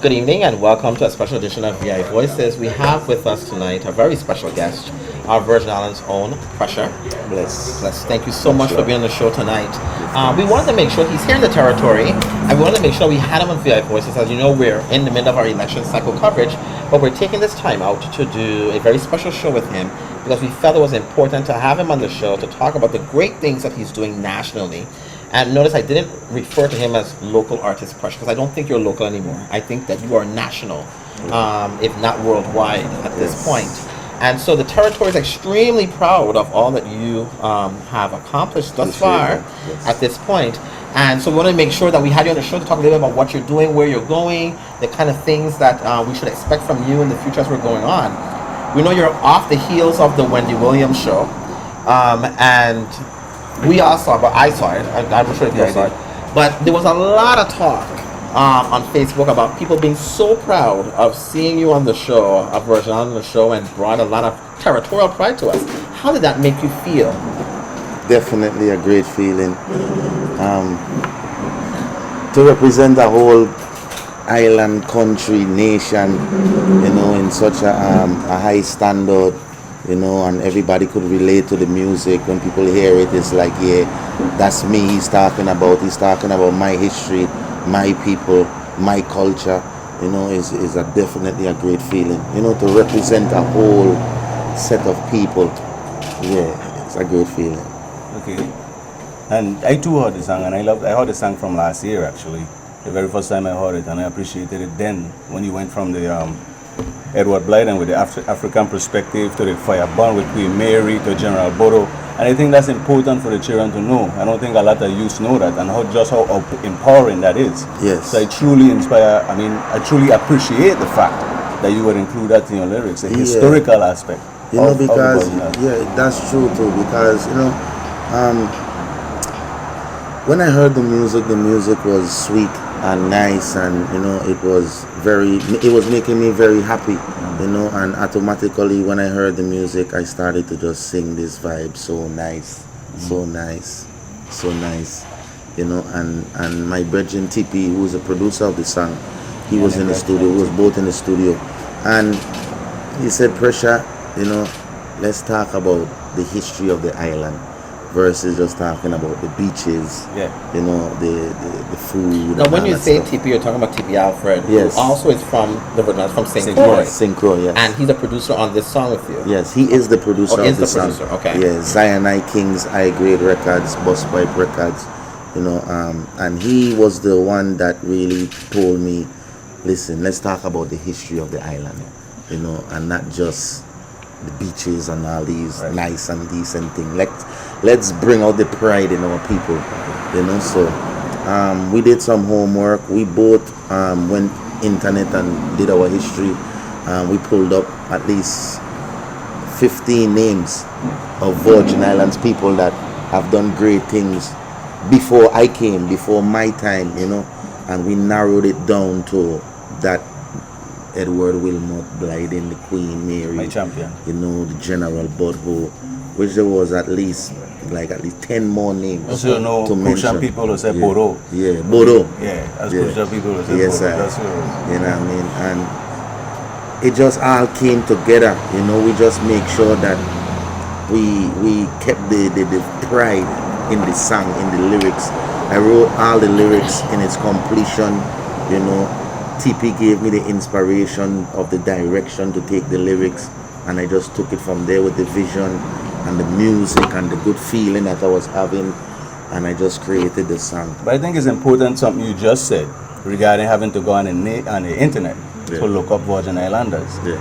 Good evening and welcome to a special edition of VI Voices. We have with us tonight a very special guest, our Virgin Islands' own Pressure. Bless. Thank you so much for being on the show tonight. We wanted to make sure he's here in the territory, and we wanted to make sure we had him on VI Voices. As you know, we're in the middle of our election cycle coverage, but we're taking this time out to do a very special show with him because we felt it was important to have him on the show to talk about the great things that he's doing nationally. And notice I didn't refer to him as local artist Pressure because I don't think you're local anymore. I think that you are national, if not worldwide at this point. And so the territory is extremely proud of all that you have accomplished thus far at this point. And so we want to make sure that we had you on the show to talk a little bit about what you're doing, where you're going, the kind of things that we should expect from you in the future as we're going on. We know you're off the heels of the Wendy Williams show, and we all saw it, but I saw it. I'm sure you saw it. But there was a lot of talk on Facebook about people being so proud of seeing you on the show, of Virgin on the show, and brought a lot of territorial pride to us. How did that make you feel? Definitely a great feeling. To represent a whole island, country, nation, in such a high standard, and everybody could relate to the music. When people hear it, it's like, yeah, that's me he's talking about. He's talking about my history, my people, my culture. Is definitely a great feeling. To represent a whole set of people. Yeah, it's a great feeling. Okay. And I too heard the song, and I heard the song from last year actually. The very first time I heard it, and I appreciated it then when you went from the Edward Blyden with the African perspective to the Fire Burn with Queen Mary to General Bodo. And I think that's important for the children to know. I don't think a lot of youth know that, and how empowering that is. Yes. So I truly I truly appreciate the fact that you would include that in your lyrics, the historical aspect. Because that's true too. Because when I heard the music was sweet and nice, and it was making me very happy, and automatically when I heard the music I started to just sing this vibe. So nice, and my brethren TP, who is a producer of the song, he was in the studio. We was both in the studio, and he said, Pressure, let's talk about the history of the island versus just talking about the beaches, the food. Now, when you say TP, you're talking about TP Alfred, yes, who also is from the Virgin Islands, from St. Croix. St. Croix, yes. And he's a producer on this song with you. Yes, he is the producer of the song. Okay. Yeah, Zionite Kings, High Grade Records, Bus Pipe Records, and he was the one that really told me, listen, let's talk about the history of the island, and not just the beaches and all these nice and decent things. Let's bring out the pride in our people, So we did some homework. We both went internet and did our history. We pulled up at least 15 names of Virgin Islands people that have done great things before I came, before my time, and we narrowed it down to that Edward Wilmot, Blyden, the Queen Mary, my champion, the General Bodho, which there was at least 10 more names also, to mention. People who say Bodo. Yeah, Bodo. Yeah, as Crucial people who say yes, Bodo. That's what you know what I mean? And it just all came together. We just make sure that we kept the pride in the song, in the lyrics. I wrote all the lyrics in its completion, TP gave me the inspiration of the direction to take the lyrics, and I just took it from there with the vision and the music and the good feeling that I was having, and I just created the song. But I think it's important something you just said regarding having to go on the internet to look up Virgin Islanders. Yeah.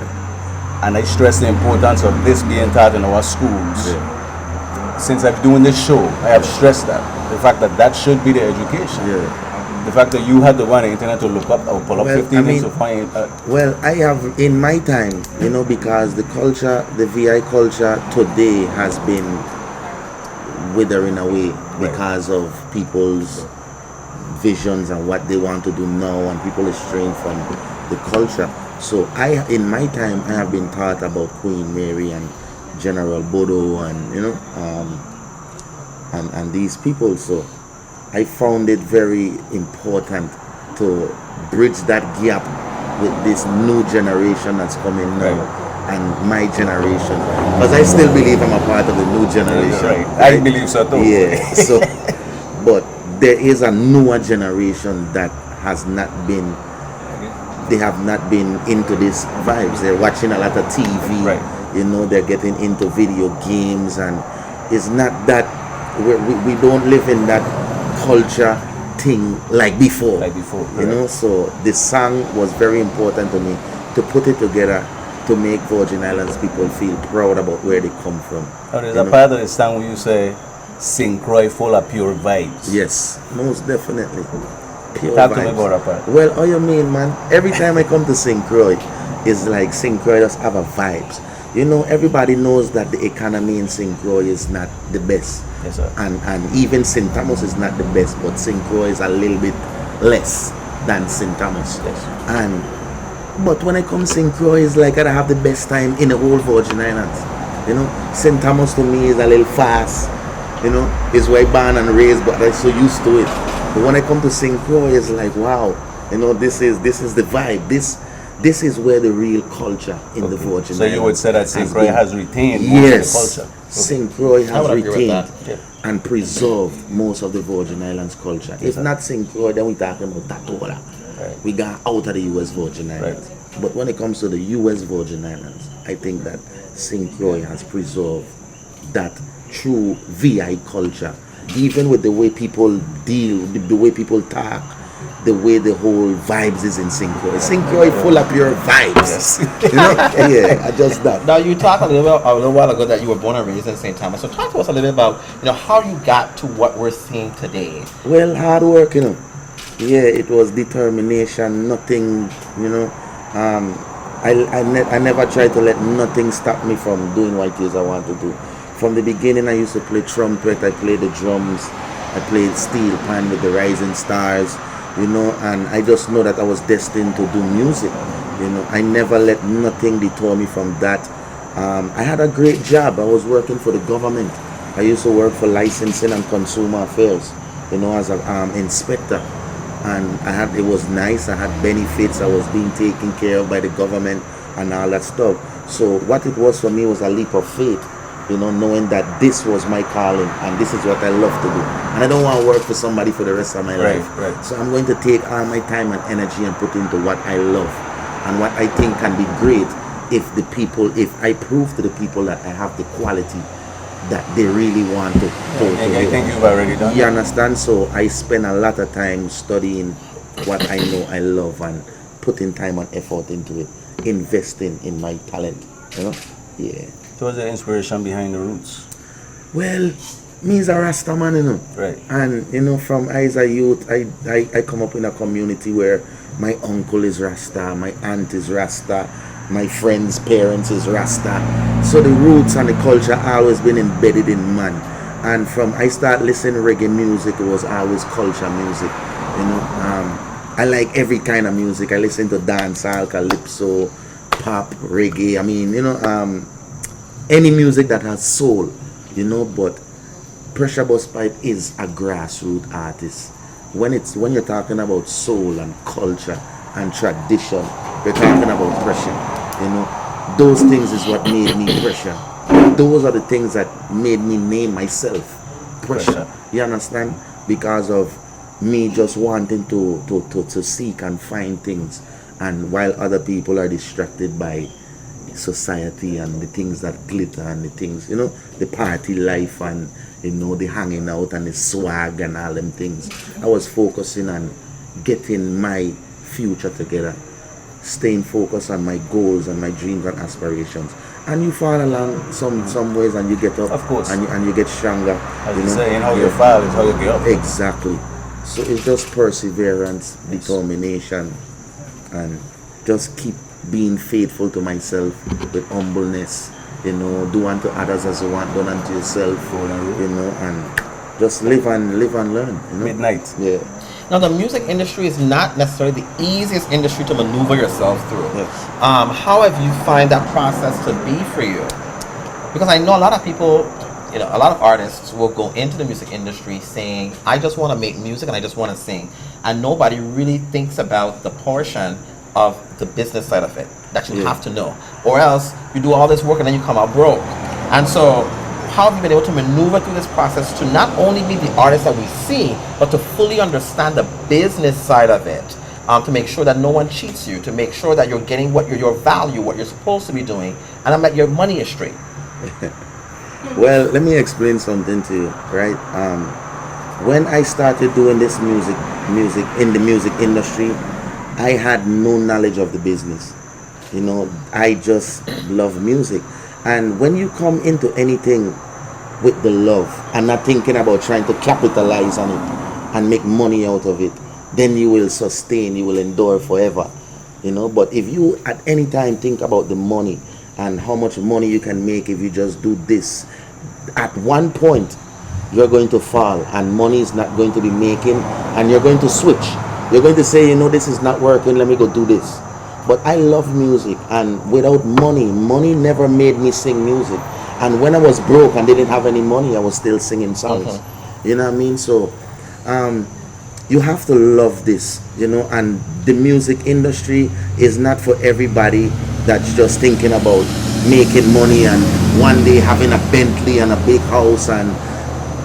And I stress the importance of this being taught in our schools. Yeah. Since I'm doing this show, I have stressed that. The fact that should be the education. Yeah. The fact that you had to go on the internet to look up or pull up 15 minutes to find. Well, I have in my time, because the culture, the VI culture today has been withering away because of people's visions and what they want to do now, and people are straying from the culture. So in my time, I have been taught about Queen Mary and General Bodo and and these people. So I found it very important to bridge that gap with this new generation that's coming now and my generation, because I still believe I'm a part of the new generation. Right. I believe so too. Yeah. So, but there is a newer generation that has not been. They have not been into these vibes. They're watching a lot of TV. Right. You know, they're getting into video games, and it's not that we don't live in that culture thing like before. You know, so the song was very important to me to put it together to make Virgin Islands people feel proud about where they come from. Oh, there's a part of the song where you say, St. Croix full of pure vibes. Yes, most definitely. Pure Talk vibes. to me about that part. Well, all you mean, man, every time I come to St. Croix, it's like St. Croix just have a vibes. You know, everybody knows that the economy in St. Croix is not the best. Yes, sir. And even St. Thomas is not the best, but St. Croix is a little bit less than St. Thomas. Yes. But when I come St. Croix, it's like I have the best time in the whole Virgin Islands. You know, St. Thomas to me is a little fast. You know, it's where I born and raised, but I'm so used to it. But when I come to St. Croix, it's like, wow, you know, this is the vibe. This is where the real culture in the Virgin Islands. So you would say that St. Croix has retained most of the culture. St. Croix has retained Yeah. and preserved most of the Virgin Islands culture. If not St. Croix, then we're talking about Tatola. Right. We got out of the U.S. Virgin Islands. But when it comes to the U.S. Virgin Islands, I think that St. Croix has preserved that true VI culture, even with the way people deal, the way people talk, the way the whole vibes is in St. Croix. St. Croix full of pure vibes. You know? Yeah, just that. Now you talked a little while ago that you were born and raised in St. Thomas. So talk to us a little bit about how you got to what we're seeing today. Well, hard work, you know. Yeah, it was determination. Nothing, you know. I never tried to let nothing stop me from doing what it is I want to do. From the beginning, I used to play trumpet. I played the drums. I played steel pan with the Rising Stars. You know, and I just know that I was destined to do music. You know, I never let nothing deter me from that. I had a great job. I was working for the government. I used to work for licensing and consumer affairs, you know, as an inspector. And it was nice. I had benefits. I was being taken care of by the government and all that stuff. So what it was for me was a leap of faith, you know, knowing that this was my calling and this is what I love to do. And I don't want to work for somebody for the rest of my life. Right. So I'm going to take all my time and energy and put into what I love and what I think can be great if I prove to the people that I have the quality that they really want to. I think you've already done. You understand? So I spend a lot of time studying what I know I love and putting time and effort into it, investing in my talent. You know? Yeah. So what's the inspiration behind the roots? Well, me is a Rasta man, you know. Right. And you know, from as a youth, I come up in a community where my uncle is Rasta, my aunt is Rasta, my friends' parents is Rasta. So the roots and the culture always been embedded in man. And from I start listening reggae music, it was always culture music. You know, I like every kind of music. I listen to dancehall, calypso, pop, reggae. I mean, you know, any music that has soul, you know. But Pressure Busspipe is a grassroots artist. When you're talking about soul and culture and tradition, we're talking about Pressure. You know, those things is what made me Pressure. Those are the things that made me name myself Pressure. You understand? Because of me just wanting to seek and find things, and while other people are distracted by society and the things that glitter and the things, you know, the party life and, you know, the hanging out and the swag and all them things, I was focusing on getting my future together, staying focused on my goals and my dreams and aspirations. And you fall along some ways and you get up, of course, and you get stronger. As you say, how you fall is how you get up. Exactly. So it's just perseverance, determination, and just keep being faithful to myself with humbleness. You know, do unto others as you want done unto yourself. You know, and just live and learn. You know? Midnight. Yeah. Now, the music industry is not necessarily the easiest industry to maneuver yourself through. Yes. How have you find that process to be for you? Because I know a lot of people, you know, a lot of artists will go into the music industry saying, I just want to make music and I just want to sing. And nobody really thinks about the portion of the business side of it that you have to know, or else you do all this work and then you come out broke. And so, how have you been able to maneuver through this process to not only be the artist that we see, but to fully understand the business side of it, to make sure that no one cheats you, to make sure that you're getting what your value, what you're supposed to be doing, and that your money is straight? Well, let me explain something to you, right? When I started doing this music in the music industry, I had no knowledge of the business. You know, I just love music. And when you come into anything with the love and not thinking about trying to capitalize on it and make money out of it, then you will sustain, you will endure forever. You know, but if you at any time think about the money and how much money you can make if you just do this, at one point you're going to fall and money is not going to be making, and you're going to switch. You're going to say, you know, this is not working, let me go do this. But I love music, and without money never made me sing music. And when I was broke and didn't have any money, I was still singing songs. You know what I mean? So you have to love this, you know, and the music industry is not for everybody that's just thinking about making money and one day having a Bentley and a big house. And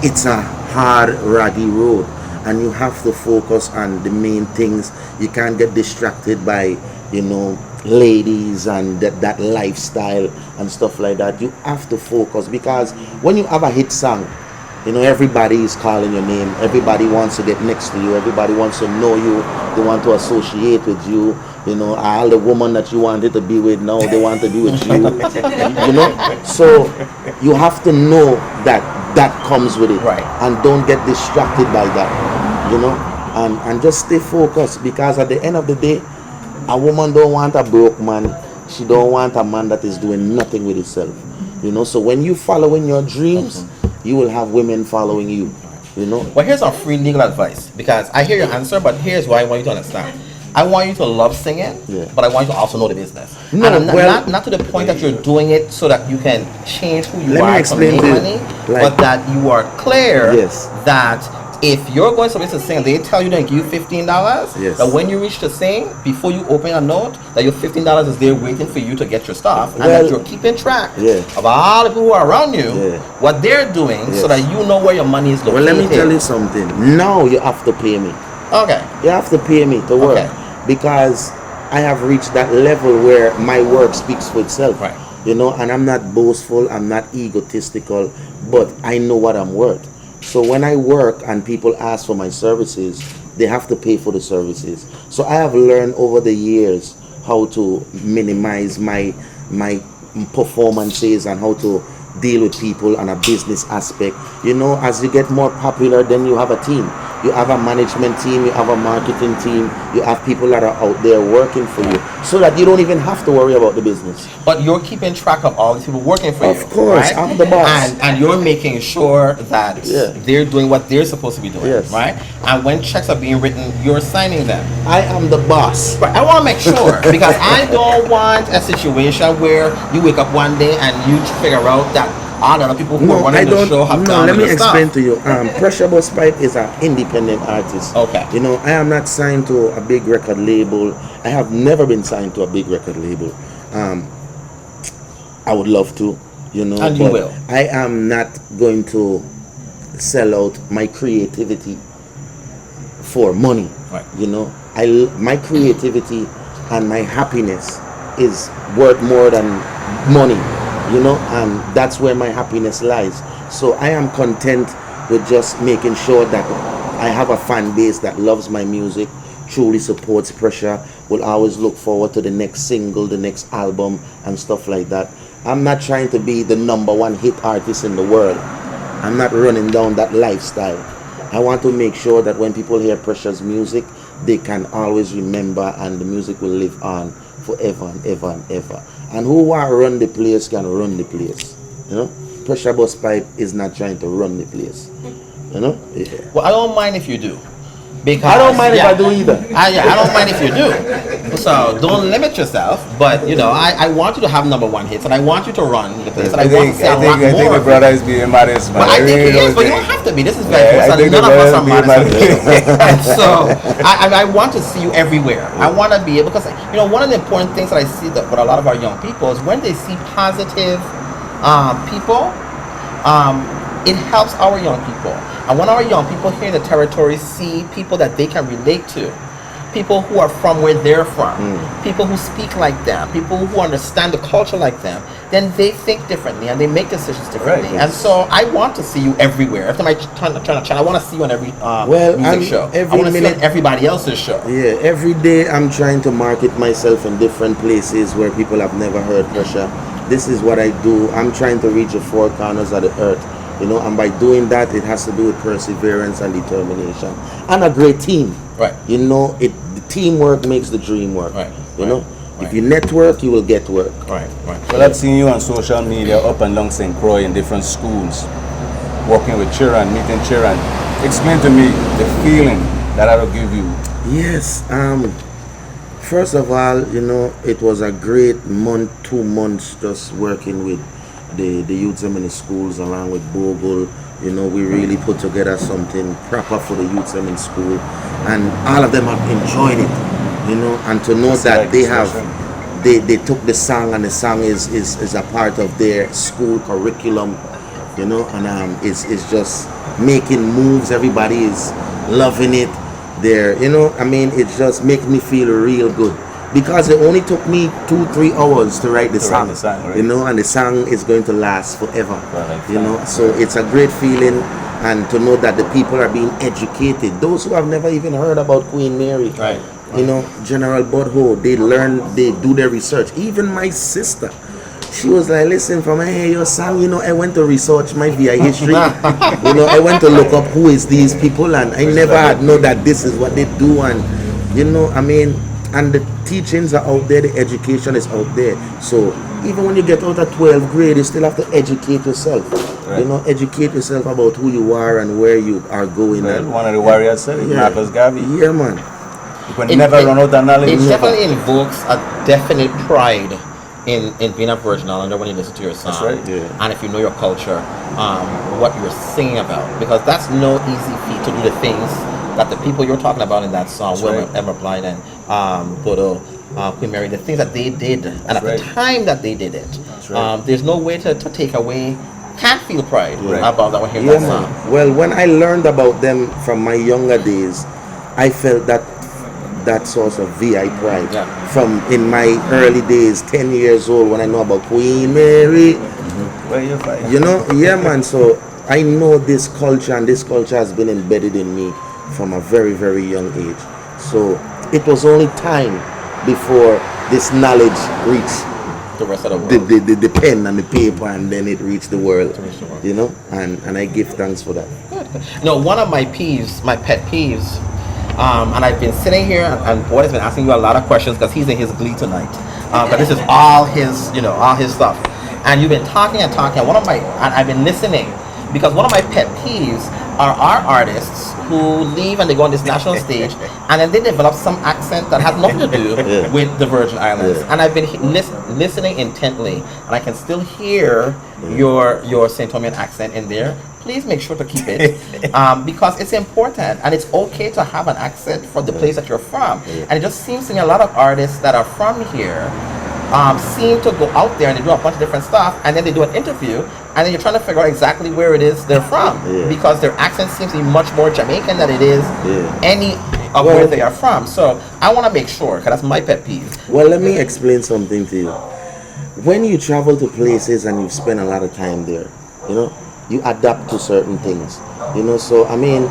it's a hard, raggy road, and you have to focus on the main things. You can't get distracted by, you know, ladies and that lifestyle and stuff like that. You have to focus, because when you have a hit song, you know, everybody is calling your name, everybody wants to get next to you, everybody wants to know you, they want to associate with you. You know, all the women that you wanted to be with now, they want to be with you. You know, so you have to know that comes with it, right? And don't get distracted by that, you know, and just stay focused, because at the end of the day, a woman don't want a broke man. She don't want a man that is doing nothing with himself. You know, so when you following your dreams, you will have women following you. You know. Well, here's our free legal advice, because I hear your answer, but here's why I want you to understand. I want you to love singing, but I want you to also know the business. No, and well, not to the point that you're doing it so that you can change who you let are me to explain make to you, money, like, but that you are clear Yes. that if you're going somewhere to sing, they tell you to give you $15, Yes. that when you reach to sing, before you open a note, that your $15 is there waiting for you to get your stuff, and Well, that you're keeping track yeah. of all the people who are around you, Yeah. what they're doing, Yes. so that you know where your money is located. Well, let me tell you something. Now you have to pay me. Okay. You have to pay me to work, Okay. because I have reached that level where my work speaks for itself. Right. You know, and I'm not boastful, I'm not egotistical, but I know what I'm worth. So when I work and people ask for my services, they have to pay for the services. So I have learned over the years how to minimize my performances and how to deal with people on a business aspect. You know, as you get more popular, then you have a team. You have a management team, you have a marketing team, you have people that are out there working for you, so that you don't even have to worry about the business. But you're keeping track of all these people working for you. Of course, right? I'm the boss. And you're making sure that they're doing what they're supposed to be doing. Yes. Right? And when checks are being written, you're signing them. I am the boss. But I want to make sure, because I don't want a situation where you wake up one day and you figure out that all the other people who are running the show have done let me the explain stuff. to you. Pressure Bus Pipe is an independent artist. Okay. You know, I am not signed to a big record label. I have never been signed to a big record label. I would love to, you know. And you will. I am not going to sell out my creativity for money. Right. You know, my creativity and my happiness is worth more than money. You know, and that's where my happiness lies. So I am content with just making sure that I have a fan base that loves my music, truly supports Pressure, will always look forward to the next single, the next album, and stuff like that. I'm not trying to be the #1 hit artist in the world. I'm not running down that lifestyle. I want to make sure that when people hear Pressure's music, they can always remember, and the music will live on forever and ever and ever. And who want to run the place can run the place. You know, Pressure Bus Pipe is not trying to run the place. You know. Yeah. Well, I don't mind if you do. Because I don't mind if I do either. I don't mind if you do. So don't limit yourself, but you know, I want you to have number one hits, and I want you to run the place, and I want to see a lot more. I think the brother is being modest, man. But I think he is, but you don't have to be. This is very important. None of us are modest. And so I want to see you everywhere. I want to be able, because you know, one of the important things that I see that with a lot of our young people is when they see positive people, it helps our young people. And when our young people here in the territory see people that they can relate to, people who are from where they're from, people who speak like them, people who understand the culture like them, then they think differently and they make decisions differently. Right. And so I want to see you everywhere. Every time I turn a channel, I want to see you on every music show. I want to see you on everybody else's show. Yeah, every day I'm trying to market myself in different places where people have never heard Pressure. This is what I do. I'm trying to reach the four corners of the earth. You know, and by doing that, it has to do with perseverance and determination and a great team. Right. You know, the teamwork makes the dream work. Right. You know, if you network, you will get work. Right. Well, I've seen you on social media up and down St. Croix in different schools, working with children, meeting children. Explain to me the feeling that will give you. Yes. First of all, you know, it was a great 2 months just working with the youths in the schools along with Bogle. You know, we really put together something proper for the youths in school, and all of them have enjoyed it, you know, and to know that they took the song, and the song is a part of their school curriculum, you know, and it's just making moves. Everybody is loving it there, you know. I mean, it just makes me feel real good, because it only took me 2-3 hours to write the song, right? You know, and the song is going to last forever, you know. So it's a great feeling, and to know that the people are being educated. Those who have never even heard about Queen Mary, right? You know, General Budho, they learn, they do their research. Even my sister, she was like, listen, from I hear your song, you know, I went to research my VI history. You know, I went to look up who is these people, and I never had known that this is what they do. And you know, I mean, and the teachings are out there, the education is out there. So even when you get out of 12th grade, you still have to educate yourself. Right. You know, educate yourself about who you are and where you are going. Well, one of the warriors said it, Marcus Garvey. Yeah, man. You can never run out of knowledge. It definitely invokes a definite pride in being a Virgin Islander when you listen to your song. That's right. Yeah. And if you know your culture, what you're singing about. Because that's no easy feat to do the things that the people you're talking about in that song, Emma Blind and Bodo, Queen Mary, the things that they did, and at the time that they did it, there's no way to take away. Can't feel pride about that when hearing that song. Well, when I learned about them from my younger days, I felt that source of VI pride from in my early days, 10 years old, when I know about Queen Mary. Where you find? You know, man. So I know this culture, and this culture has been embedded in me from a very, very young age. So it was only time before this knowledge reached the rest of the world. The pen and the paper, and then it reached the world. You know, and I give thanks for that. Good. No, one of my peeves, my pet peeves, and I've been sitting here, and Boyd has been asking you a lot of questions because he's in his glee tonight. But this is all his, you know, all his stuff. And you've been talking and talking. And I've been listening, because one of my pet peeves are our artists who leave and they go on this national stage, and then they develop some accent that has nothing to do with the Virgin Islands. And I've been listening intently, and I can still hear your St. Thomian accent in there. Please make sure to keep it, because it's important, and it's okay to have an accent for the place that you're from. And it just seems to me a lot of artists that are from here seem to go out there and they do a bunch of different stuff, and then they do an interview, and then you're trying to figure out exactly where it is they're from, because their accent seems to be much more Jamaican than it is any of where they are from. So I want to make sure, because that's my pet peeve. Well, let me explain something to you. When you travel to places and you spend a lot of time there, you know, you adapt to certain things, you know. So I mean,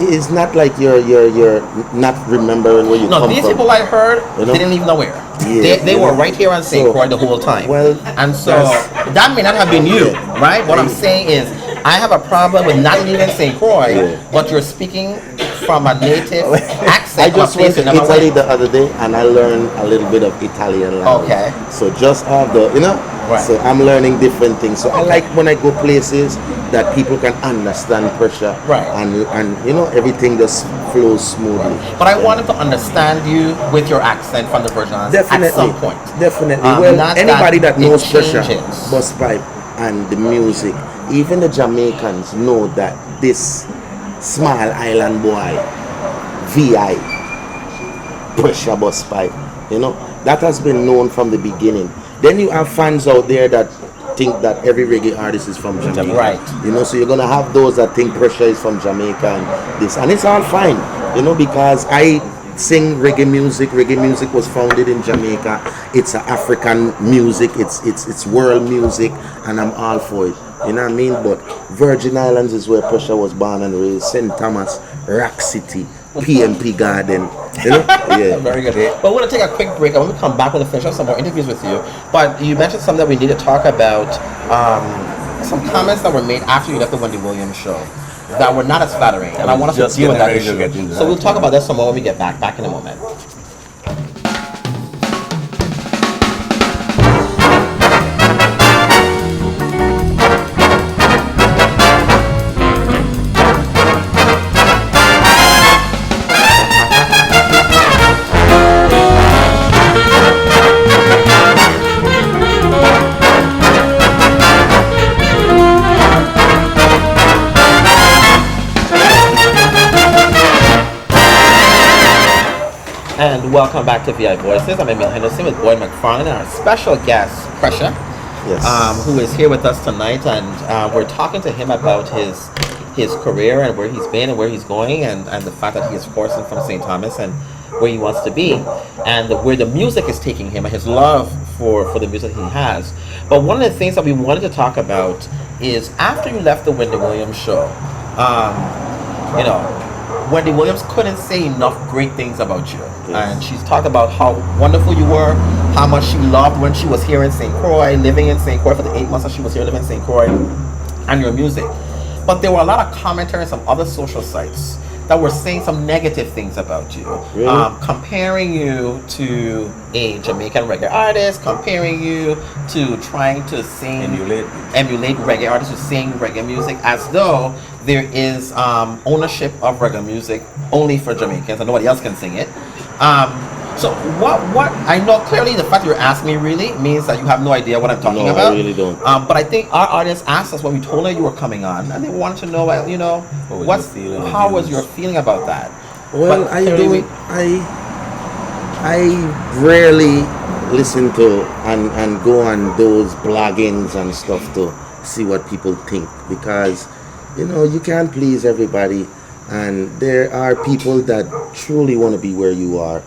it's not like you're not remembering where you come from. No, these people I heard, they didn't even know where. They were right here on St. Croix the whole time. Well, and so that may not have been you, right? What I'm saying is, I have a problem with not living in St. Croix, but you're speaking from a native accent. I just went to Italy the other day, and I learned a little bit of Italian language. Okay. So just have the, you know. Right. So I'm learning different things. So I like when I go places that people can understand Pressure. Right. And you know, everything just flows smoothly. But I wanted to understand you with your accent from the Virgin Islands Definitely, at some point. definitely. Not Anybody that it knows pressure, changes. bus pipe, and the music, even the Jamaicans know that this small island boy, VI, pressure bus pipe, that has been known from the beginning. Then you have fans out there that think that every reggae artist is from Jamaica. Right. So you're gonna have those that think pressure is from Jamaica and it's all fine, because I sing reggae music. Reggae music was founded in Jamaica. It's an African music, it's world music, and I'm all for it. You know what I mean? But Virgin Islands is where pressure was born and raised. St. Thomas, Rock City, PMP Garden. Yeah. Very good. But we're going to take a quick break. And when we come back, we're going to finish up some more interviews with you. But you mentioned something that we need to talk about, some comments that were made after you left the Wendy Williams show that were not as flattering. And I want us to deal with that issue. So we'll talk about that some more when we get back. Back in a moment. And welcome back to VI Voices. I'm Emile Henderson with Boyd McFarlane and our special guest, Pressure, who is here with us tonight. And we're talking to him about his career and where he's been and where he's going, and the fact that he is forcing from St. Thomas and where he wants to be, and where the music is taking him and his love for the music he has. But one of the things that we wanted to talk about is after you left the Wendy Williams show, Wendy Williams couldn't say enough great things about you. And she's talked about how wonderful you were, how much she loved when she was here in St. Croix, living in St. Croix for the 8 months that she was here living in St. Croix, and your music. But there were a lot of commentary on some other social sites that were saying some negative things about you. Really? Comparing you to a Jamaican reggae artist, comparing you to trying to emulate reggae artists who sing reggae music as though there is ownership of reggae music only for Jamaicans and nobody else can sing it. So what I know clearly the fact you're asking me really means that you have no idea what I'm talking about. No, I really don't. But I think our audience asked us when we told her you were coming on, and they wanted to know, how was your feeling about that? Well, but I rarely listen to and go on those bloggings and stuff to see what people think, because you can't please everybody, and there are people that truly want to be where you are.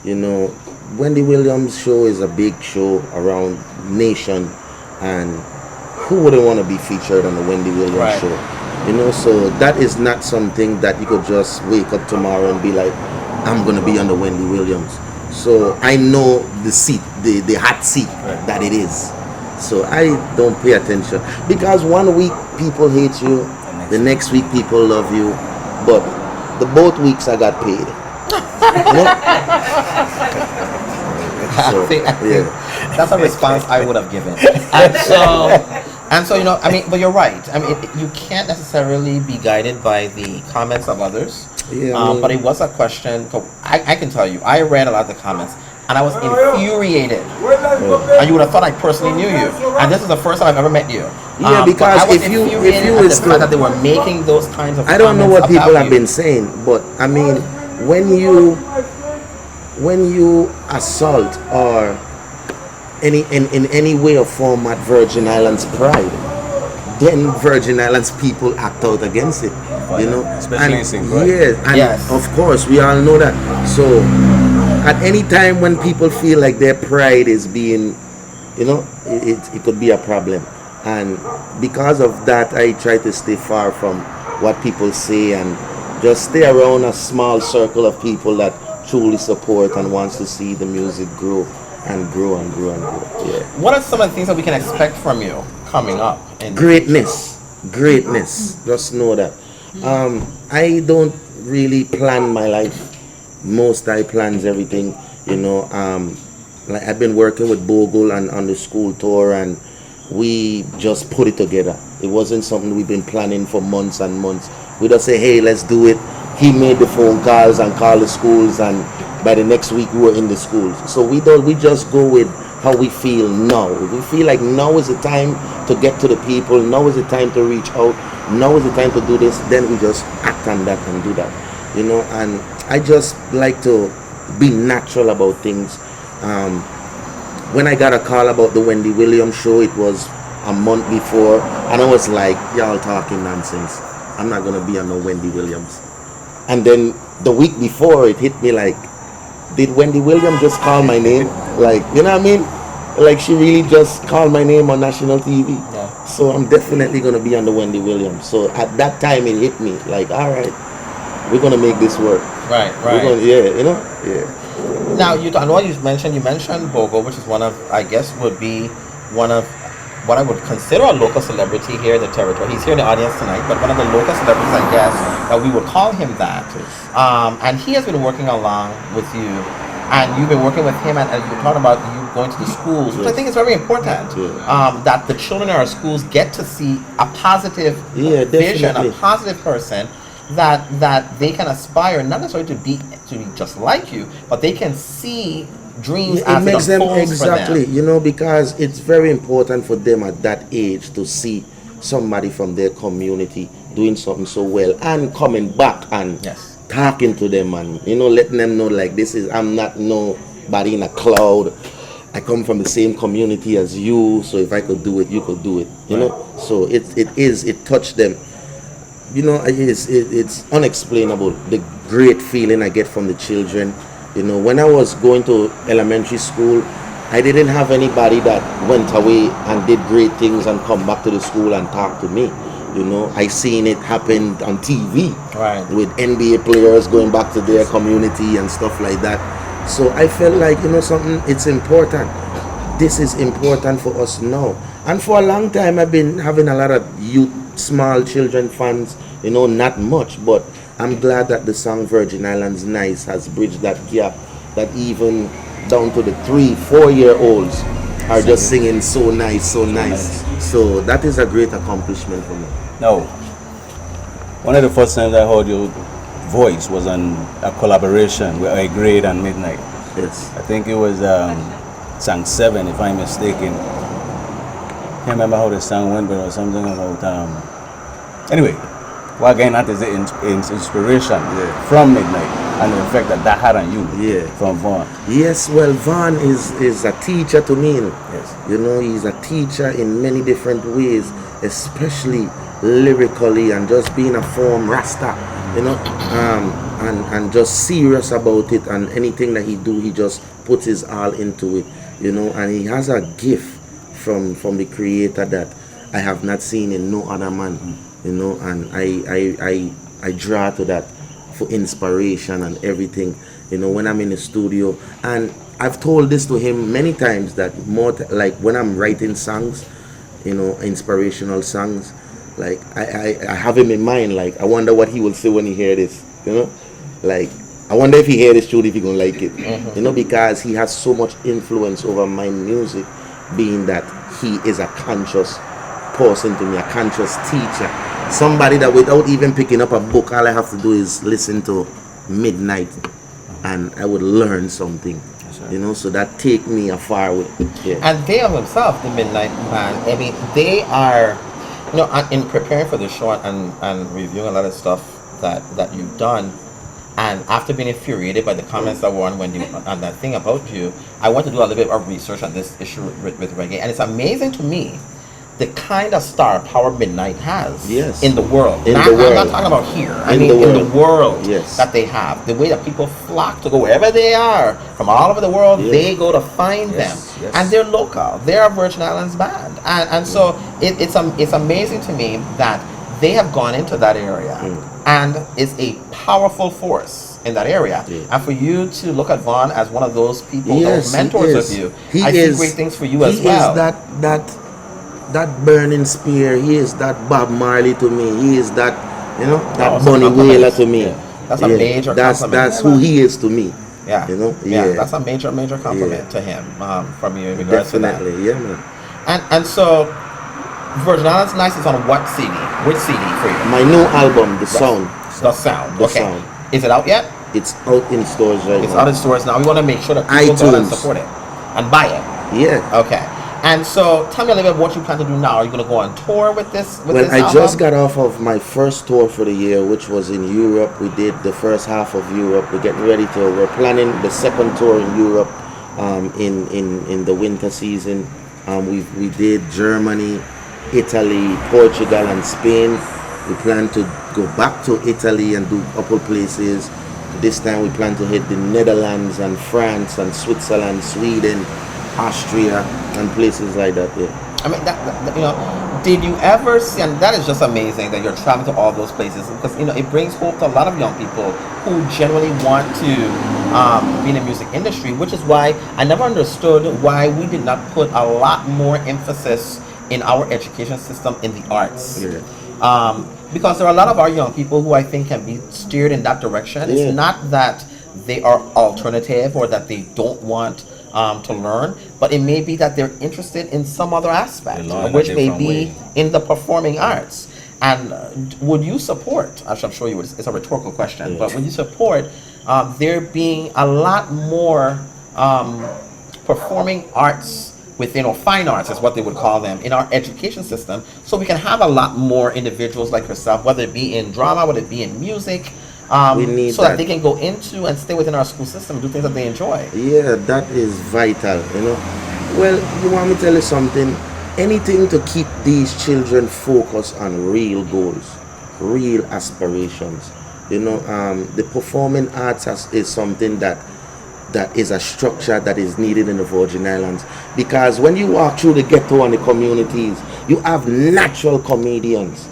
Wendy Williams show is a big show around nation, and who wouldn't want to be featured on the Wendy Williams show? So that is not something that you could just wake up tomorrow and be like, I'm gonna be on the Wendy Williams. So I know the seat, the hot seat that it is. So I don't pay attention, because one week people hate you, the next week people love you, but the both weeks I got paid. I think that's a response I would have given. And so but you're right. You can't necessarily be guided by the comments of others. But it was a question. I can tell you, I read a lot of the comments, and I was infuriated. And you would have thought I personally knew you. And this is the first time I've ever met you. Because if you the fact that they were making those kinds of I don't know what people have you. been saying, but when you assault or in any way or form at Virgin Islands pride, then Virgin Islands people act out against it, especially in St. Croix. Yes, of course we all know that. So at any time when people feel like their pride is being, it could be a problem, and because of that I try to stay far from what people say and just stay around a small circle of people that truly support and wants to see the music grow and grow and grow and grow. Yeah. What are some of the things that we can expect from you coming up? Greatness. Just know that. I don't really plan my life. Most I plans everything. Like I've been working with Bogle and on the school tour, and we just put it together. It wasn't something we've been planning for months and months. We just say, hey, let's do it. he made the phone calls and called the schools, and by the next week we were in the schools. So we just go with how we feel now. We feel like now is the time to get to the people, now is the time to reach out, now is the time to do this, then we just act on that and do that. And I just like to be natural about things. When I got a call about the Wendy Williams show, it was a month before, and I was like, y'all talking nonsense. I'm not gonna be on no Wendy Williams. And then the week before, it hit me like, did Wendy Williams just call my name? Like, you know what I mean? Like, she really just called my name on national TV. Yeah. So I'm definitely gonna be on the Wendy Williams. So at that time, it hit me like, all right, we're gonna make this work. Right. Yeah. Now, I know you mentioned Bogo, which is would be one of what I would consider a local celebrity here in the territory. He's here in the audience tonight, but one of the local celebrities, I guess, that we would call him that. And he has been working along with you, and you've been working with him, and you talked about you going to the schools, which I think is very important, that the children in our schools get to see a positive vision, a positive person, that they can aspire, not necessarily to be just like you, but they can see dreams as it unfolds for them. Because it's very important for them at that age to see somebody from their community doing something so well and coming back and talking to them and letting them know, like, I'm not nobody in a cloud. I come from the same community as you, so if I could do it, you could do it. You know, so it touched them. It's unexplainable, the great feeling I get from the children. When I was going to elementary school, I didn't have anybody that went away and did great things and come back to the school and talk to me. I seen it happen on TV, with NBA players going back to their community and stuff like that. So I felt like, something, it's important. This is important for us now. And for a long time, I've been having a lot of youth, small children fans, not much, but I'm glad that the song Virgin Islands Nice has bridged that gap, that even down to the 3-4-year-olds are just singing so nice. So that is a great accomplishment for me. No, one of the first times I heard your voice was on a collaboration with A Grade and Midnight. Yes. I think it was song 7, if I'm mistaken. Can't remember how the song went, but it was something about anyway. Well, again, that is the inspiration from Midnight and the effect that had on you from Vaughn. Yes, well, Vaughn is a teacher to me. Yes. He's a teacher in many different ways, especially lyrically and just being a form Rasta, and just serious about it, and anything that he do, he just puts his all into it, and he has a gift from the Creator that I have not seen in no other man. And I draw to that for inspiration and everything, when I'm in the studio. And I've told this to him many times, that like when I'm writing songs, inspirational songs, like I have him in mind, like I wonder what he will say when he hear this, like I wonder if he hear this tune, if he gonna like it, because he has so much influence over my music, being that he is a conscious person to me, a conscious teacher, somebody that without even picking up a book, all I have to do is listen to Midnight and I would learn something. So that take me afar with And they are themselves, the Midnight Band. I mean, they are, in preparing for the show and reviewing a lot of stuff that you've done, and after being infuriated by the comments that were on that thing about you, I want to do a little bit of research on this issue with reggae, and it's amazing to me the kind of star power Midnight has in the world. I'm not talking about here. I mean, in the world that they have. The way that people flock to go wherever they are from all over the world, they go to find them. And they're local. They're a Virgin Islands band. And so it's amazing to me that they have gone into that area and is a powerful force in that area. And for you to look at Vaughn as one of those people, those mentors of you, I see great things for you as well. He is that burning spear. He is that Bob Marley to me. He is that, that Bunny Wailer to me. That's a major compliment. That's who he is to me. That's a major compliment to him from you in regards to that. Man. And so, Virgin Islands Nice is on what CD? Which CD for you? My new album, The Sound. The Sound. The Okay. Sound. Is it out yet? It's out in stores right It's now. out in stores now. We want to make sure that people go out and iTunes. support it and buy it. Yeah. Okay. And so, tell me a little bit what you plan to do now. Are you going to go on tour with this? Well, I just got off of my first tour for the year, which was in Europe. We did the first half of Europe. We're getting ready to. We're planning the second tour in Europe, in the winter season. We did Germany, Italy, Portugal, and Spain. We plan to go back to Italy and do a couple places. This time we plan to hit the Netherlands and France and Switzerland, Sweden, Austria, and places like that. Yeah. I mean, did you ever see, and that is just amazing that you're traveling to all those places, because, it brings hope to a lot of young people who genuinely want to be in the music industry, which is why I never understood why we did not put a lot more emphasis in our education system in the arts. Yeah. Because there are a lot of our young people who I think can be steered in that direction. Yeah. It's not that they are alternative or that they don't want to learn, but it may be that they're interested in some other aspect, which may be in the performing arts. And would you support, I'm sure you would, it's a rhetorical question, but would you support there being a lot more performing arts within, or fine arts is what they would call them, in our education system, so we can have a lot more individuals like yourself, whether it be in drama, whether it be in music, We need so that they can go into and stay within our school system and do things that they enjoy. Yeah, that is vital, Well, you want me to tell you something? Anything to keep these children focused on real goals, real aspirations. The performing arts is something that is a structure that is needed in the Virgin Islands. Because when you walk through the ghetto and the communities, you have natural comedians.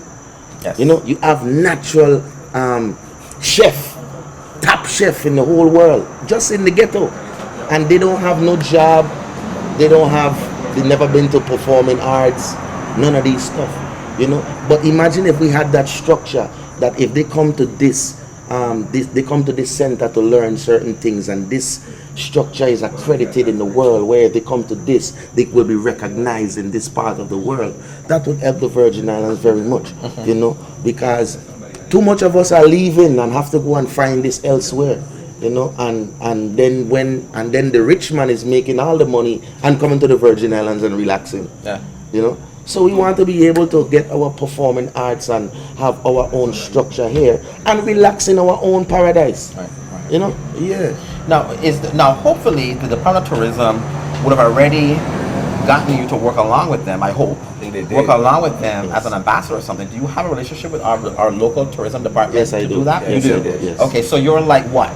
Yes. You have natural chef, top chef in the whole world, just in the ghetto. And they don't have no job. They never been to performing arts, none of these stuff, But imagine if we had that structure, that if they come to they come to this center to learn certain things, and this structure is accredited in the world, where if they come to this, they will be recognized in this part of the world. That would help the Virgin Islands very much, because too much of us are leaving and have to go and find this elsewhere. And then the rich man is making all the money and coming to the Virgin Islands and relaxing. Yeah. So we want to be able to get our performing arts and have our own structure here and relax in our own paradise. Right. Yeah. Now hopefully the Department of Tourism would have already gotten you to work along with them, I hope. I think they did. Work along with them as an ambassador or something. Do you have a relationship with our local tourism department? Yes, I do. That? Yes, You do? I do, yes. Okay, so you're like what?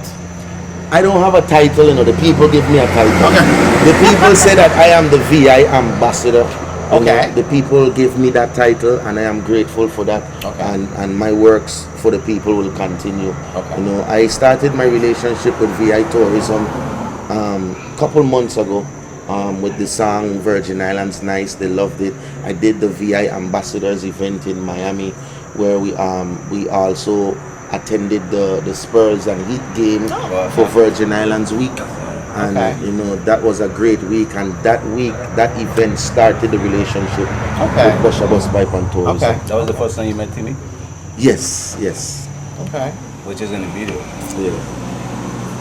I don't have a title, the people give me a title. Okay. The people say that I am the VI ambassador. Okay. The people give me that title, and I am grateful for that. Okay. And my works for the people will continue. Okay. I started my relationship with VI Tourism couple months ago with the song Virgin Islands Nice. They loved it. I did the VI Ambassadors event in Miami, where we also attended the Spurs and Heat game for Virgin Islands Week. And that was a great week, and that event started the relationship with Pusha Bus Pipe and Tourism. Okay. That was the first time you met Timmy? Yes. Okay. Which is in the video. Yeah.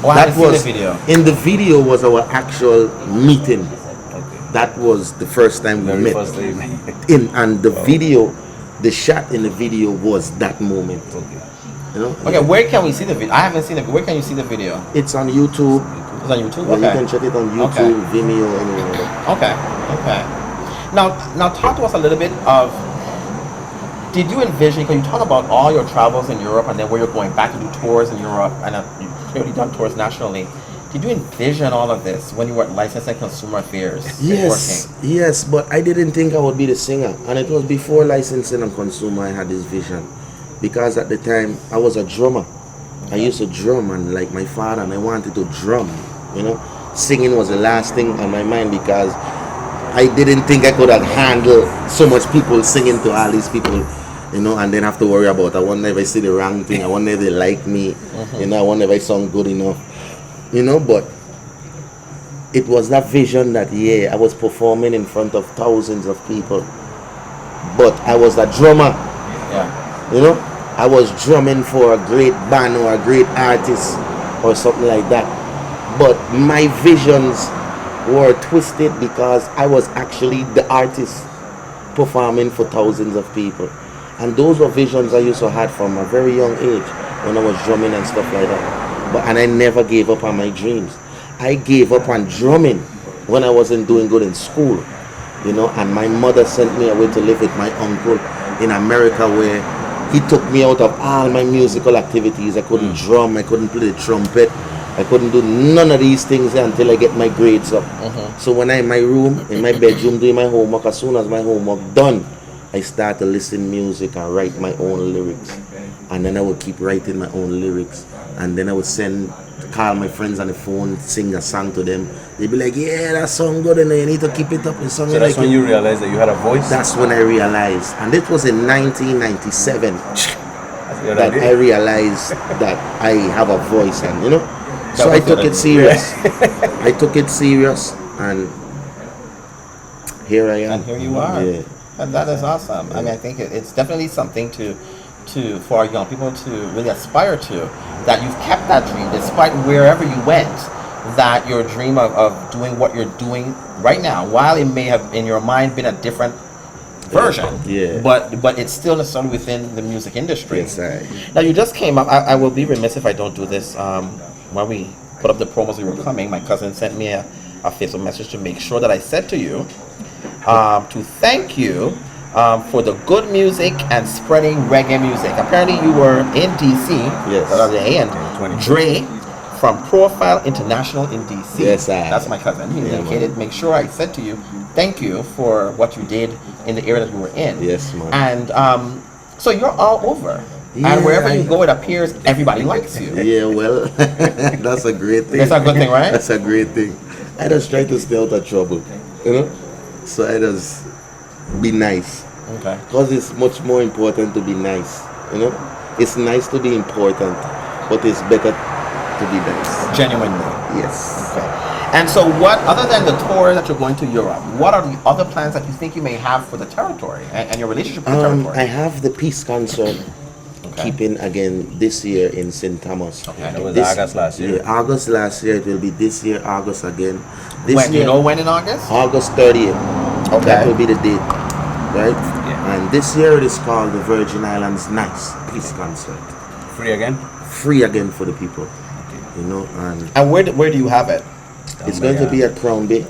Oh, I haven't seen the video. In the video was our actual meeting. Okay. That was the first time we Very met. first day. And the video, the shot in the video was that moment. Okay. Okay, where can we see the video? I haven't seen it. Where can you see the video? It's on YouTube. It's on YouTube? Yeah, Okay. you can check it on YouTube, Vimeo, anywhere. Okay. Now talk to us a little bit of, did you envision, because you talk about all your travels in Europe and then where you're going back to do tours in Europe, and you've clearly done tours nationally. Did you envision all of this when you were at Licensed and Consumer Affairs? Yes, but I didn't think I would be the singer. And it was before Licensing and Consumer I had this vision. Because at the time, I was a drummer. I used to drum, and like my father, and I wanted to drum, Singing was the last thing on my mind, because I didn't think I could have handled so much people singing to all these people, and then have to worry about, I wonder if I say the wrong thing, I wonder if they like me, I wonder if I sound good enough, but it was that vision that, I was performing in front of thousands of people, but I was a drummer, I was drumming for a great band or a great artist or something like that. But my visions were twisted because I was actually the artist performing for thousands of people. And those were visions I used to have from a very young age when I was drumming and stuff like that. And I never gave up on my dreams. I gave up on drumming when I wasn't doing good in school, and my mother sent me away to live with my uncle in America, where he took me out of all my musical activities. I couldn't drum, I couldn't play the trumpet, I couldn't do none of these things until I get my grades up. So when I'm in my room, in my bedroom doing my homework, as soon as my homework done, I start to listen music and write my own lyrics. And then I would keep writing my own lyrics. And then I would call my friends on the phone, sing a song to them. They'd be like, yeah, that song good, and you need to keep it up. And so that's when you realized that you had a voice? That's when I realized. And it was in 1997 that I realized that I have a voice, and so I took it serious. I took it serious, and here I am. And here you are. Yeah. And that is awesome. I mean, I think it's definitely something for our young people to really aspire to, that you've kept that dream despite wherever you went, that your dream of doing what you're doing right now, while it may have in your mind been a different version, but it's still necessarily within the music industry. Yes, Now you just came up. I will be remiss if I don't do this. When we put up the promos we were coming, my cousin sent me a Facebook message to make sure that I said to you, to thank you for the good music and spreading reggae music. Apparently you were in DC the other day, and Dre from Profile International in DC. Yes, that's my cousin. He indicated, make sure I said to you, thank you for what you did in the area that you were in. Yes, man. And so you're all over. Yeah, and wherever you go, it appears everybody likes you. Yeah, well, that's a great thing. That's a good thing, right? That's a great thing. I just try to stay out of trouble, So I just be nice. Okay. Because it's much more important to be nice, It's nice to be important, but it's better to be nice. Genuinely. Yes. Okay. And so what, other than the tour that you're going to Europe, what are the other plans that you think you may have for the territory and your relationship with the territory? I have the peace concert keeping again this year in St. Thomas. Okay. That was August last year. Yeah, August last year. It will be this year, August again. This when? Year, Do you know when in August? August 30th. Okay. That will be the date. Right? Yeah. And this year it is called the Virgin Islands Nice Peace Concert. Free again? Free again for the people. And where do you have it? It's going to be at Crown Bay.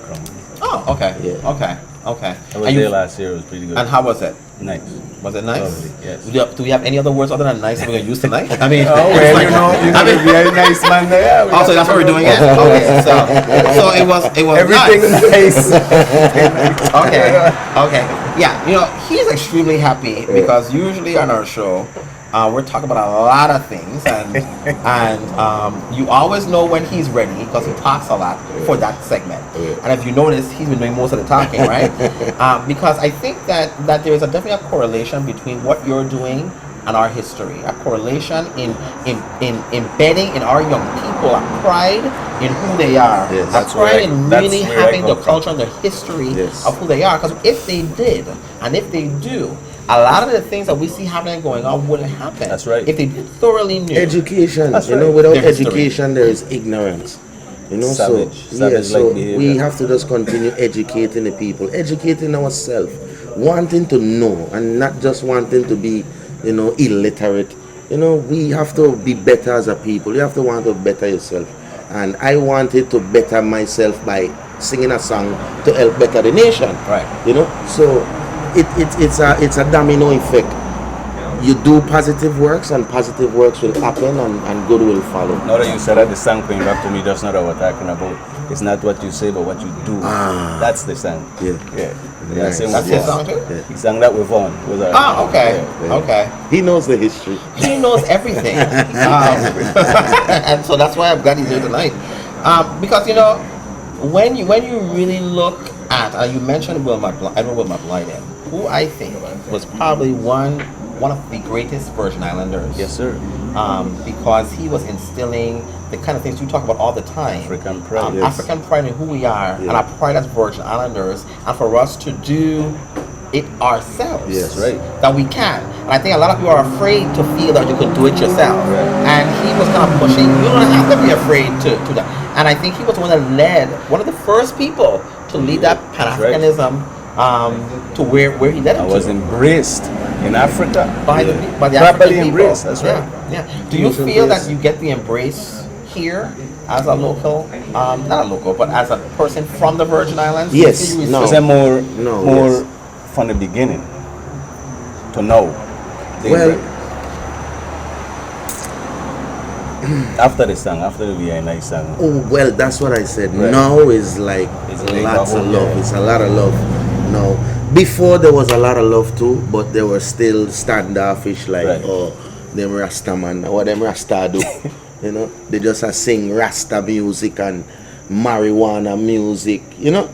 Oh, okay. Yeah. Okay. I was there last year. It was pretty good. And how was it? Nice. Was it nice? Lovely, yes. Do we have any other words other than nice that we're going to use tonight? I mean, oh, well, I mean, very nice man there. Also, that's what we're doing it. Okay, so it was everything nice. Nice. Okay. Yeah, he's extremely happy because usually on our show, we're talking about a lot of things, and you always know when he's ready because he talks a lot for that segment. And if you notice, he's been doing most of the talking, right? Because I think that there is definitely a correlation between what you're doing and our history, a correlation in embedding in our young people a pride in who they are, a pride in really having the culture and the history of who they are. Because if they did, and if they do, a lot of the things that we see happening and going on wouldn't happen. That's right. If they thoroughly knew. Education. That's right. Without education, there is ignorance. Savage so we have to just continue educating the people, educating ourselves, wanting to know, and not just wanting to be, illiterate. We have to be better as a people. You have to want to better yourself. And I wanted to better myself by singing a song to help better the nation. Right. So it's a domino effect. You do positive works, and positive works will happen, and good will follow. Now that you said that, the song came back to me. That's not what we're talking about. It's not what you say, but what you do. That's the song. Yeah. Nice. That's his song too? Yeah. He sang that with Vaughn. Okay. Okay. He knows the history. He knows everything. And so that's why I'm glad he's here tonight. Because when you really look at, you mentioned Edward Wilmot Blyden, who I think was probably one of the greatest Virgin Islanders. Yes, sir. Because he was instilling the kind of things you talk about all the time. African pride. African pride in who we are, and our pride as Virgin Islanders, and for us to do it ourselves. Yes, right. That we can. And I think a lot of people are afraid to feel that you could do it yourself. And he was kind of pushing, you don't have to be afraid to that. And I think he was one of the first people to lead that Pan-Africanism to where he led it to. was embraced in Africa. By the properly African people. embraced, that's right. Yeah. Do you feel that you get the embrace here as a local, not a local, but as a person from the Virgin Islands? Yes, no. Was it more yes. from the beginning to now? Well, after the song, after the VI song. oh, well, that's what I said. Right. Now is like It's lots like of a love. whole- It's a lot of love. No, before there was a lot of love too, but they were still standoffish, like, Right. oh, them Rasta man, what them Rasta do. You know, they just sing Rasta music and marijuana music, you know.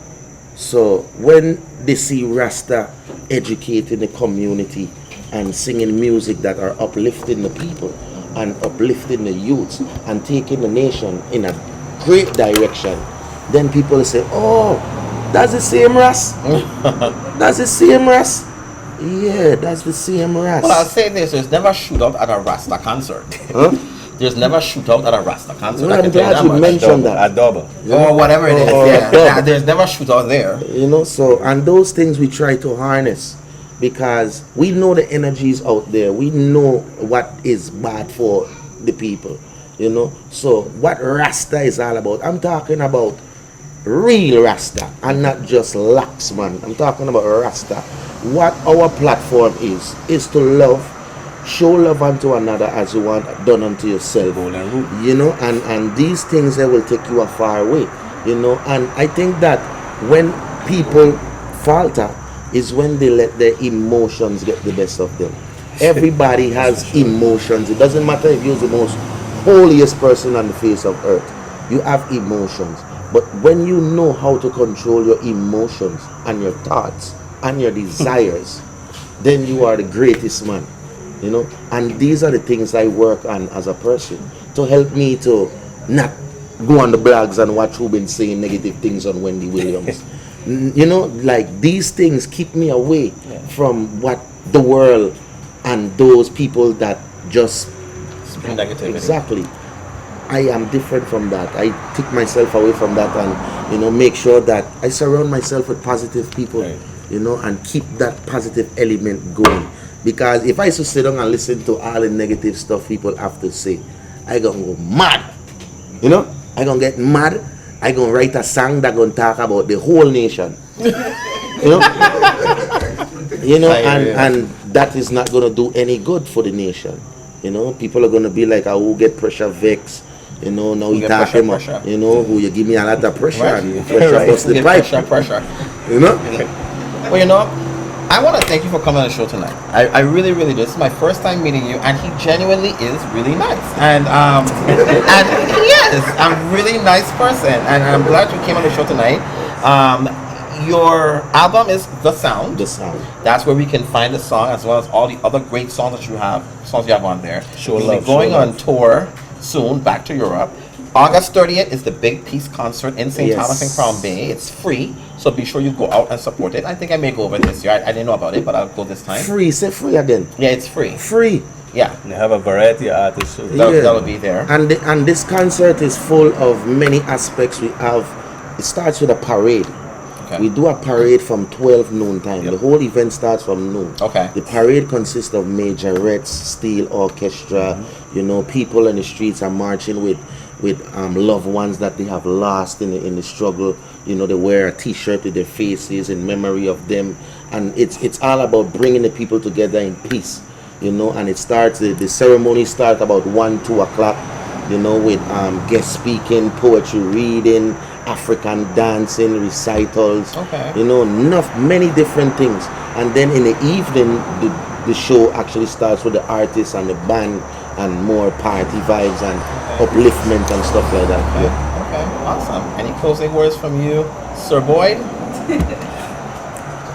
So when they see Rasta educating the community and singing music that are uplifting the people and uplifting the youths and taking the nation in a great direction, then people say, oh, that's the same Ras. That's the same Ras. Yeah, that's the same Ras. Well, I'll say this: there's never a shootout at a Rasta concert. Huh? There's never a shootout at a Rasta concert. Well, I I'm can tell glad that you much. mentioned that. A double. Or whatever it is. Or Yeah. a dub. Yeah, there's never a shootout there. You know, so, and those things we try to harness because we know the energies out there. We know what is bad for the people, you know. So what Rasta is all about, I'm talking about real Rasta and not just lax man. I'm talking about Rasta. What our platform is to love, show love unto another as you want done unto yourself. Golden rule. You know, and these things they will take you a far way, you know. And I think that when people falter is when they let their emotions get the best of them. Everybody has emotions. It doesn't matter if you're the most holiest person on the face of earth. You have emotions. But when you know how to control your emotions and your thoughts and your desires, then you are the greatest man. You know, and these are the things I work on as a person to help me to not go on the blogs and watch who been saying negative things on Wendy Williams. You know, like these things keep me away from what the world and those people that just Spin negativity. exactly. I am different from that. I take myself away from that and, you know, make sure that I surround myself with positive people, Right. you know, and keep that positive element going. Because if I used to sit down and listen to all the negative stuff people have to say, I gonna go mad. You know? I gonna get mad. I gonna write a song that gonna talk about the whole nation. You know? You know, and that is not gonna do any good for the nation. You know, people are gonna be like, I will get pressure vex. You know, now he get talking pressure. about, you know, who you give me a lot of pressure Right. and pressure Right. bust the Get pipe. pressure. You know? Well, you know, I want to thank you for coming on the show tonight. I really, really do. This is my first time meeting you, and he genuinely is really nice. And and he is a really nice person, and I'm glad you came on the show tonight. Your album is The Sound. The sound. That's where we can find the song as well as all the other great songs that you have on there. Show You'll love, be going show on love. tour soon back to Europe. August 30th is the Big Peace concert in St. Yes. Thomas and Crown Bay. It's free, so be sure you go out and support it. I think I may go over this year. I didn't know about it, but I'll go this time. Free, say free again. Yeah, it's free. Free. Yeah, They have a variety of artists. So that'll be there. And this concert is full of many aspects. It starts with a parade. Okay. We do a parade from 12 noon time. Yep. The whole event starts from noon. Okay. The parade consists of majorettes, steel orchestra. You know, people in the streets are marching with loved ones that they have lost in the struggle. You know, they wear a T-shirt with their faces in memory of them, and it's all about bringing the people together in peace. You know, and it starts. The ceremony starts about 1-2 o'clock. You know, with guest speaking, poetry reading, African dancing, recitals. Okay. You know, many different things. And then in the evening, the show actually starts with the artists and the band and more party vibes and upliftment and stuff like that. Okay. Yeah. Okay. Awesome. Any closing words from you, Sir Boyd?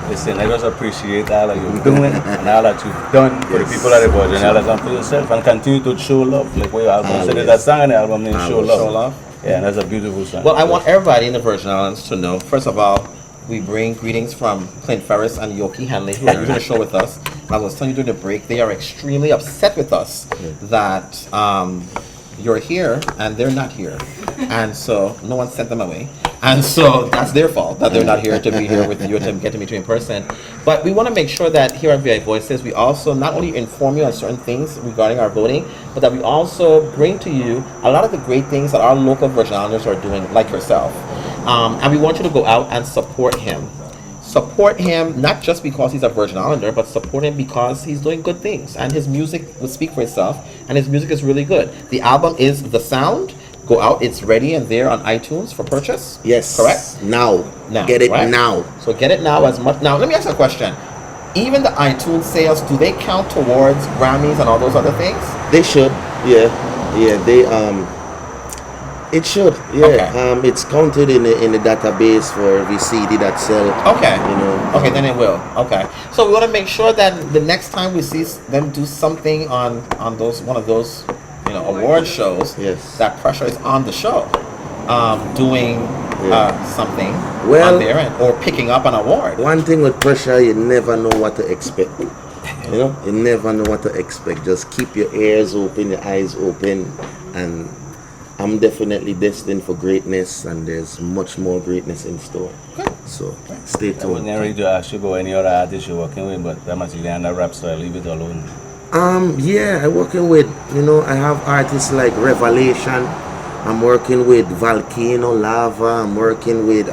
Listen, I just appreciate all that you're doing and all that you've done for the people of the Virgin Islands and for yourself, and continue to show love. Like what your album said, that song and the album named Show Love. Show Love. Yeah, and that's a beautiful song. Well, I want everybody in the Virgin Islands to know, first of all, we bring greetings from Clint Ferris and Yoki Hanley, who are using the show with us. As I was telling you during the break, they are extremely upset with us that you're here and they're not here. And so no one sent them away. And so that's their fault that they're not here to be here with you, to get to meet you in person. But we want to make sure that here at VI Voices, we also not only inform you on certain things regarding our voting, but that we also bring to you a lot of the great things that our local Virgin Islanders are doing, like yourself. And we want you to go out and support him. Support him not just because he's a Virgin Islander, but support him because he's doing good things. And his music will speak for itself, and his music is really good. The album is The Sound. Go out, it's ready and there on iTunes for purchase. Yes. Correct? Now. Get it right? now. So get it now as much. Now, let me ask you a question. Even the iTunes sales, do they count towards Grammys and all those other things? They should. Yeah. They it should. Yeah. Okay. It's counted in the database for every CD that sell. Okay. You know. Okay, then it will. Okay. So we want to make sure that the next time we see them do something on one of those award shows, yes, that Pressure is on the show, doing something well on their end or picking up an award. One thing with Pressure, you never know what to expect. You never know what to expect. Just keep your ears open, your eyes open, and I'm definitely destined for greatness, and there's much more greatness in store. So stay tuned. I wasn't ready to ask you about any other artists you're working with, but that must be under wraps, so I leave it alone. Yeah, I'm working with, I have artists like Revelation. I'm working with Volcano Lava. I'm working with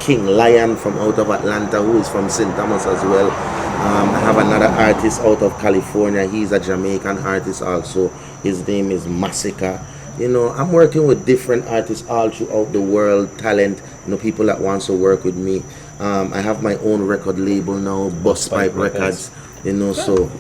King Lion from out of Atlanta, who is from St. Thomas as well. I have another artist out of California. He's a Jamaican artist also. His name is Massacre. I'm working with different artists all throughout the world, talent, people that wants to work with me. I have my own record label now, Busspipe Records, so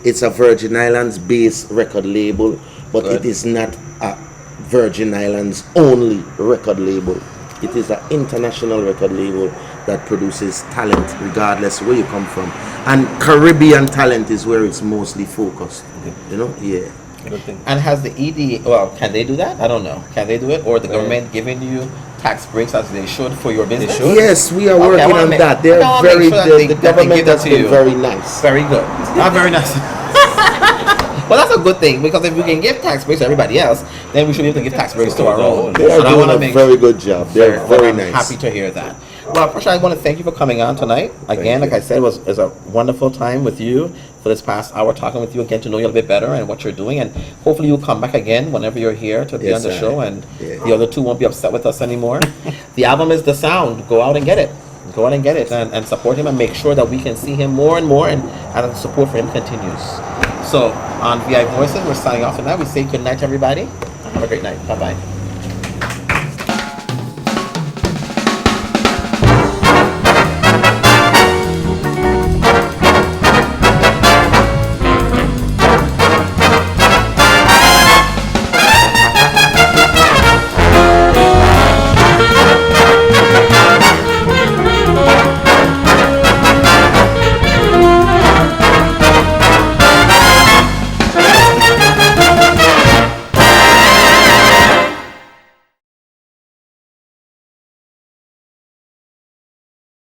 it's a Virgin Islands based record label, but it is not a Virgin Islands only record label. It is an international record label that produces talent regardless where you come from. And Caribbean talent is where it's mostly focused. Yeah. Good thing. And has the ED, can they do that? I don't know. Can they do it? Or the government giving you tax breaks as they should for your business? Yes, we are working on that. They're the government has been very nice. Very good. Not very nice. Well, that's a good thing, because if we can give tax breaks to everybody else, then we should be able to give tax breaks to our own. They are doing a very good job. They're very nice. Happy to hear that. Well, first, I want to thank you for coming on tonight. Again, like I said, it was a wonderful time with you for this past hour, talking with you, getting to know you a little bit better and what you're doing. And hopefully you'll come back again whenever you're here to be on the show, and the other two won't be upset with us anymore. The album is The Sound. Go out and get it. Go out and get it and support him, and make sure that we can see him more and more, and the support for him continues. So on VI Voices, we're signing off tonight. We say good night to everybody. Have a great night. Bye-bye.